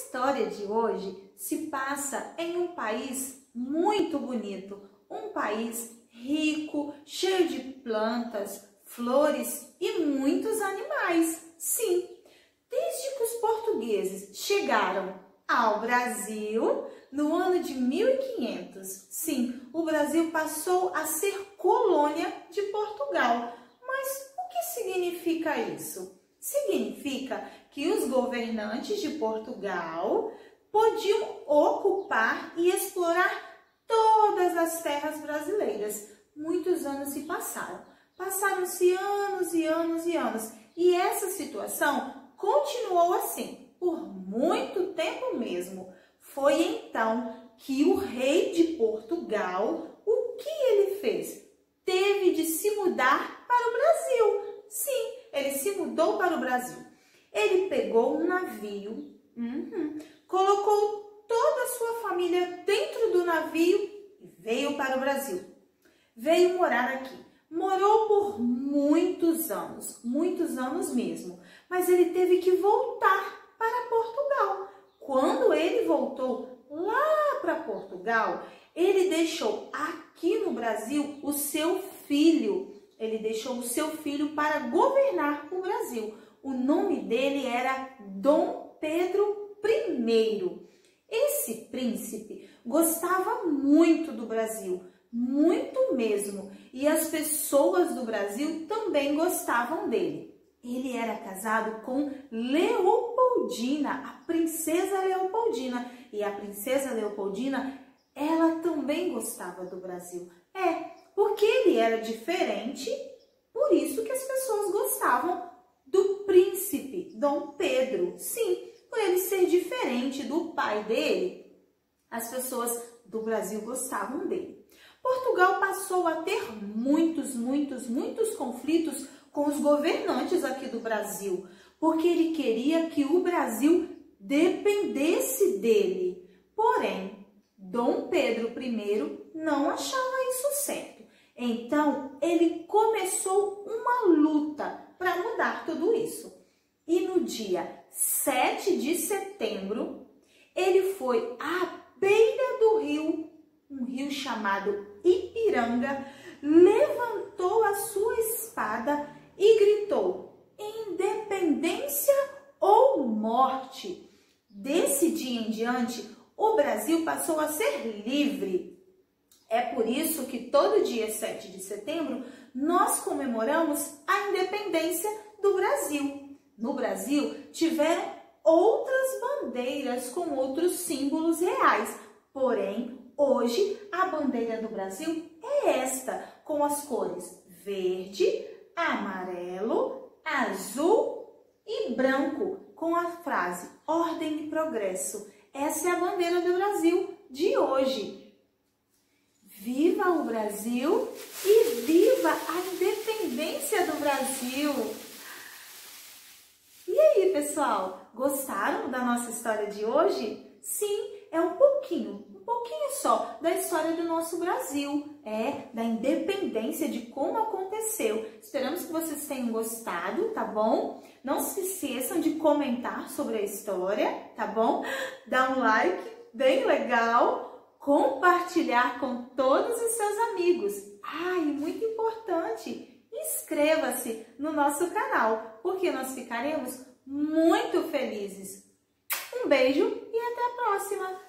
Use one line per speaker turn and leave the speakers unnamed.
história de hoje se passa em um país muito bonito, um país rico, cheio de plantas, flores e muitos animais. Sim, desde que os portugueses chegaram ao Brasil no ano de 1500, sim, o Brasil passou a ser colônia de Portugal. Mas o que significa isso? Significa que os governantes de Portugal podiam ocupar e explorar todas as terras brasileiras. Muitos anos se passaram. Passaram-se anos e anos e anos. E essa situação continuou assim por muito tempo mesmo. Foi então que o rei de Portugal, o que ele fez? Teve de se mudar para o Brasil. Sim, ele se mudou para o Brasil. Ele pegou um navio, colocou toda a sua família dentro do navio e veio para o Brasil. Veio morar aqui. Morou por muitos anos mesmo. Mas ele teve que voltar para Portugal. Quando ele voltou lá para Portugal, ele deixou aqui no Brasil o seu filho. Ele deixou o seu filho para governar o Brasil. O nome dele era Dom Pedro I. Esse príncipe gostava muito do Brasil, muito mesmo. E as pessoas do Brasil também gostavam dele. Ele era casado com Leopoldina, a princesa Leopoldina. E a princesa Leopoldina, ela também gostava do Brasil. Porque ele era diferente, por isso que as pessoas gostavam do príncipe Dom Pedro. Sim, por ele ser diferente do pai dele, as pessoas do Brasil gostavam dele. Portugal passou a ter muitos conflitos com os governantes aqui do Brasil, porque ele queria que o Brasil dependesse dele. Porém, Dom Pedro I não achava isso certo. Então, ele começou uma luta para mudar tudo isso. E no dia 7 de setembro, ele foi à beira do rio, um rio chamado Ipiranga, levantou a sua espada e gritou: independência ou morte. Desse dia em diante, o Brasil passou a ser livre. É por isso que todo dia 7 de setembro nós comemoramos a independência do Brasil. No Brasil tiveram outras bandeiras com outros símbolos reais. Porém, hoje a bandeira do Brasil é esta, com as cores verde, amarelo, azul e branco, com a frase Ordem e Progresso. Essa é a bandeira do Brasil de hoje. Viva o Brasil e viva a independência do Brasil! E aí, pessoal, gostaram da nossa história de hoje? Sim, é um pouquinho só da história do nosso Brasil, da independência, de como aconteceu. Esperamos que vocês tenham gostado, tá bom? Não se esqueçam de comentar sobre a história, tá bom? Dá um like, bem legal. Compartilhar com todos os seus amigos. E muito importante, inscreva-se no nosso canal, porque nós ficaremos muito felizes. Um beijo e até a próxima!